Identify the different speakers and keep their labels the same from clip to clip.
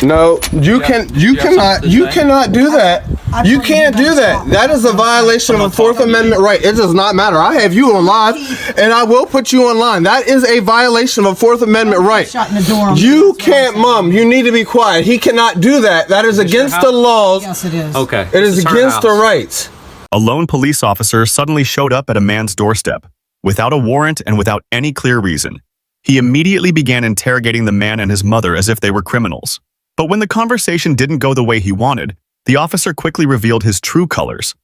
Speaker 1: No, you cannot do that. You can't do that. That is a violation of a Fourth Amendment right. It does not matter. I have you on live, and I will put you online. That is a violation of a Fourth Amendment right.
Speaker 2: Shutting the door on
Speaker 1: you can't, Mom. You need to be quiet. He cannot do that. That is against the laws.
Speaker 2: Yes, it is.
Speaker 3: Okay.
Speaker 1: It is against the rights.
Speaker 4: A lone police officer suddenly showed up at a man's doorstep, without a warrant and without any clear reason. He immediately began interrogating the man and his mother as if they were criminals. But when the conversation didn't go the way he wanted, the officer quickly revealed his true colors,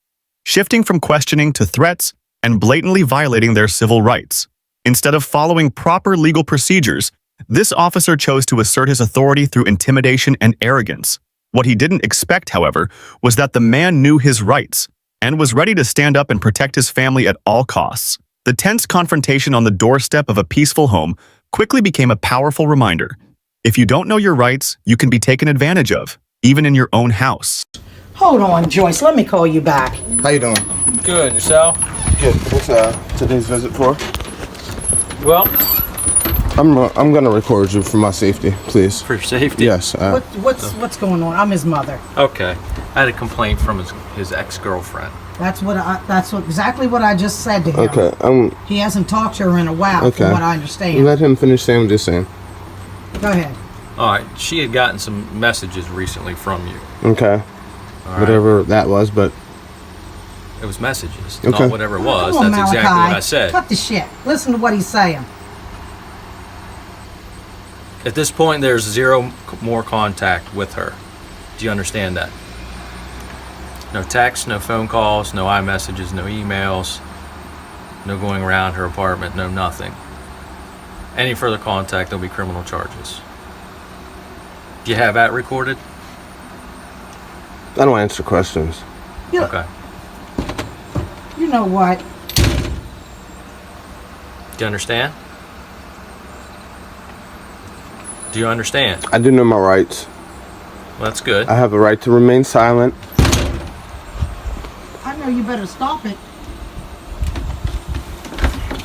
Speaker 4: shifting from questioning to threats and blatantly violating their civil rights. Instead of following proper legal procedures, this officer chose to assert his authority through intimidation and arrogance. What he didn't expect, however, was that the man knew his rights and was ready to stand up and protect his family at all costs. The tense confrontation on the doorstep of a peaceful home quickly became a powerful reminder. If you don't know your rights, you can be taken advantage of, even in your own house.
Speaker 2: Hold on, Joyce. Let me call you back.
Speaker 1: How you doing?
Speaker 3: Good. Yourself?
Speaker 1: Good. What's today's visit for?
Speaker 3: Well,
Speaker 1: I'm gonna record you for my safety, please.
Speaker 3: for your safety?
Speaker 1: Yes.
Speaker 2: What's going on? I'm his mother.
Speaker 3: Okay. I had a complaint from his ex-girlfriend.
Speaker 2: That's exactly what I just said to him.
Speaker 1: Okay.
Speaker 2: He hasn't talked to her in a while,
Speaker 1: Okay.
Speaker 2: from what I understand.
Speaker 1: Let him finish saying what he's saying.
Speaker 2: Go ahead.
Speaker 3: All right. She had gotten some messages recently from you.
Speaker 1: Okay.
Speaker 3: All right?
Speaker 1: Whatever that was, but
Speaker 3: It was messages.
Speaker 1: Okay.
Speaker 3: Not whatever it was.
Speaker 2: Come on,
Speaker 3: That's exactly
Speaker 2: Malachi.
Speaker 3: what I said.
Speaker 2: Cut the shit. Listen to what he's saying.
Speaker 3: At this point, there's zero more contact with her. Do you understand that? No texts, no phone calls, no iMessages, no emails, no going around her apartment, no nothing. Any further contact, there'll be criminal charges. Do you have that recorded?
Speaker 1: I don't answer questions.
Speaker 3: Okay.
Speaker 2: You know what?
Speaker 3: Do you understand? Do you understand?
Speaker 1: I do know my rights.
Speaker 3: Well, that's good.
Speaker 1: I have a right to remain silent.
Speaker 2: I know you better stop it.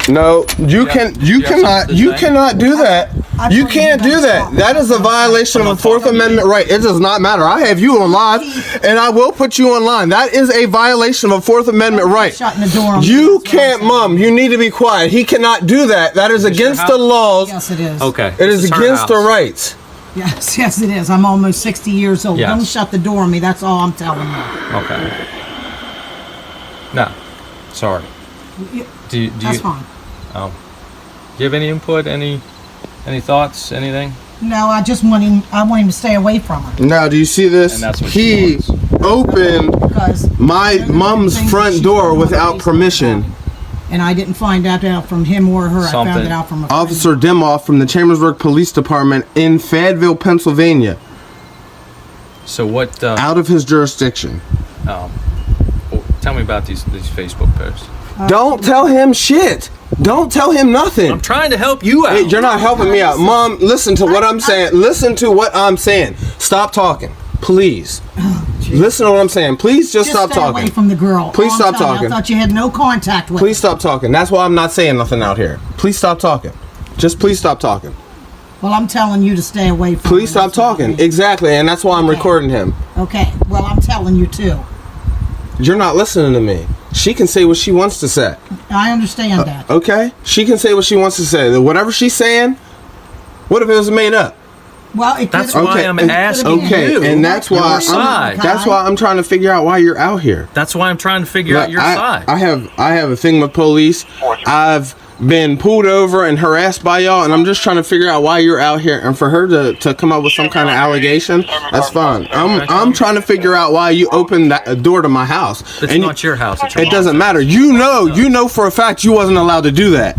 Speaker 1: No, you cannot do that. You can't do that. That is a violation of a Fourth Amendment right. It does not matter. I have you on live, and I will put you online. That is a violation of a Fourth Amendment right.
Speaker 2: Shutting the door on
Speaker 1: You can't, Mom. You need to be quiet. He cannot do that. That is against the laws.
Speaker 2: Yes, it is.
Speaker 3: Okay.
Speaker 1: It is against the rights.
Speaker 2: Yes, it is. I'm almost 60 years old.
Speaker 3: Yes.
Speaker 2: Don't shut the door on me. That's all I'm telling you.
Speaker 3: Okay. No. Sorry.
Speaker 2: That's fine.
Speaker 3: Do you have any input? Any thoughts? Anything?
Speaker 2: No, I want him to stay away from her.
Speaker 1: Now, do you see this?
Speaker 3: And that's what
Speaker 1: He
Speaker 3: she
Speaker 1: opened
Speaker 2: Because
Speaker 1: my mom's front door without permission.
Speaker 2: And I didn't find that out from him or her. I found it out from a friend.
Speaker 1: Officer Demoff from the Chambersburg Police Department in Fayetteville, Pennsylvania.
Speaker 3: So what?
Speaker 1: Out of his jurisdiction.
Speaker 3: Well, tell me about these Facebook posts.
Speaker 1: Don't tell him shit. Don't tell him nothing.
Speaker 3: I'm trying to help you out.
Speaker 1: Hey, you're not helping me out. Mom, listen to what I'm saying. Listen to what I'm saying. Stop talking. Please. Listen to what I'm saying. Please just stop
Speaker 2: stay
Speaker 1: talking.
Speaker 2: away from the girl.
Speaker 1: Please
Speaker 2: I'm
Speaker 1: stop
Speaker 2: telling you,
Speaker 1: talking.
Speaker 2: I thought you had no contact with
Speaker 1: Please
Speaker 2: her.
Speaker 1: stop talking. That's why I'm not saying nothing out here. Please stop talking. Just please stop talking.
Speaker 2: Well, I'm telling you to stay away from her.
Speaker 1: Please stop talking. Exactly, and that's why I'm recording him.
Speaker 2: Okay, well, I'm telling you too.
Speaker 1: You're not listening to me. She can say what she wants to say.
Speaker 2: I understand that.
Speaker 1: Okay? She can say what she wants to say. Whatever she's saying, what if it was made up?
Speaker 2: Well,
Speaker 3: That's why I'm asking you.
Speaker 1: And that's why I'm trying to figure out why you're out here.
Speaker 3: That's why I'm trying to figure out your side.
Speaker 1: I have a thing with police. I've been pulled over and harassed by y'all, and I'm just trying to figure out why you're out here. And for her to come up with some kind of allegation, that's fine. I'm trying to figure out why you opened that door to my house.
Speaker 3: It's not your house. It's your
Speaker 1: It doesn't matter. You know for a fact you wasn't allowed to do that.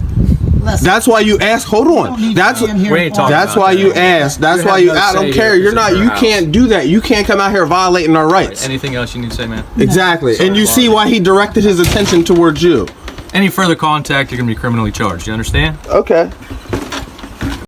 Speaker 2: Listen,
Speaker 1: That's why you asked. Hold on. That's why you asked. That's why you. I don't care. You're not. You can't do that. You can't come out here violating our rights.
Speaker 3: Anything else you need to say, man?
Speaker 1: Exactly. And you see why he directed his attention towards you.
Speaker 3: Any further contact, you're going to be criminally charged. You understand?
Speaker 1: Okay.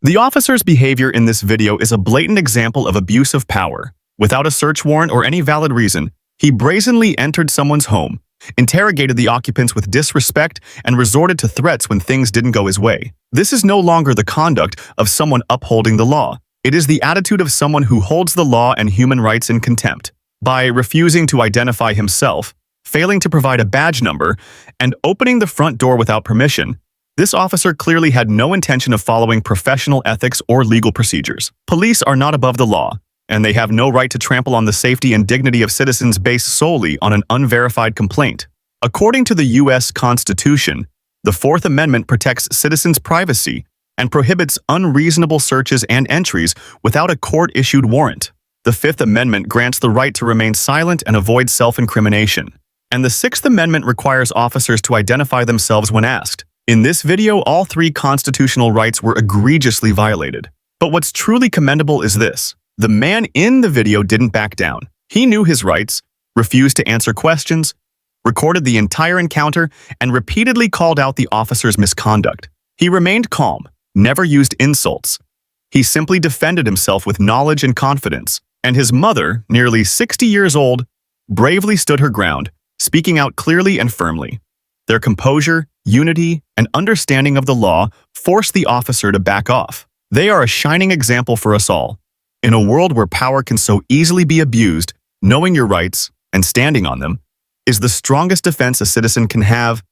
Speaker 4: The officer's behavior in this video is a blatant example of abuse of power. Without a search warrant or any valid reason, he brazenly entered someone's home, interrogated the occupants with disrespect, and resorted to threats when things didn't go his way. This is no longer the conduct of someone upholding the law. It is the attitude of someone who holds the law and human rights in contempt. By refusing to identify himself, failing to provide a badge number, and opening the front door without permission, this officer clearly had no intention of following professional ethics or legal procedures. Police are not above the law, and they have no right to trample on the safety and dignity of citizens based solely on an unverified complaint. According to the U.S. Constitution, the Fourth Amendment protects citizens' privacy and prohibits unreasonable searches and entries without a court-issued warrant. The Fifth Amendment grants the right to remain silent and avoid self-incrimination. And the Sixth Amendment requires officers to identify themselves when asked. In this video, all three constitutional rights were egregiously violated. But what's truly commendable is this. The man in the video didn't back down. He knew his rights, refused to answer questions, recorded the entire encounter, and repeatedly called out the officer's misconduct. He remained calm, never used insults. He simply defended himself with knowledge and confidence. And his mother, nearly 60 years old, bravely stood her ground, speaking out clearly and firmly. Their composure, unity, and understanding of the law forced the officer to back off. They are a shining example for us all. In a world where power can so easily be abused, knowing your rights and standing on them is the strongest defense a citizen can have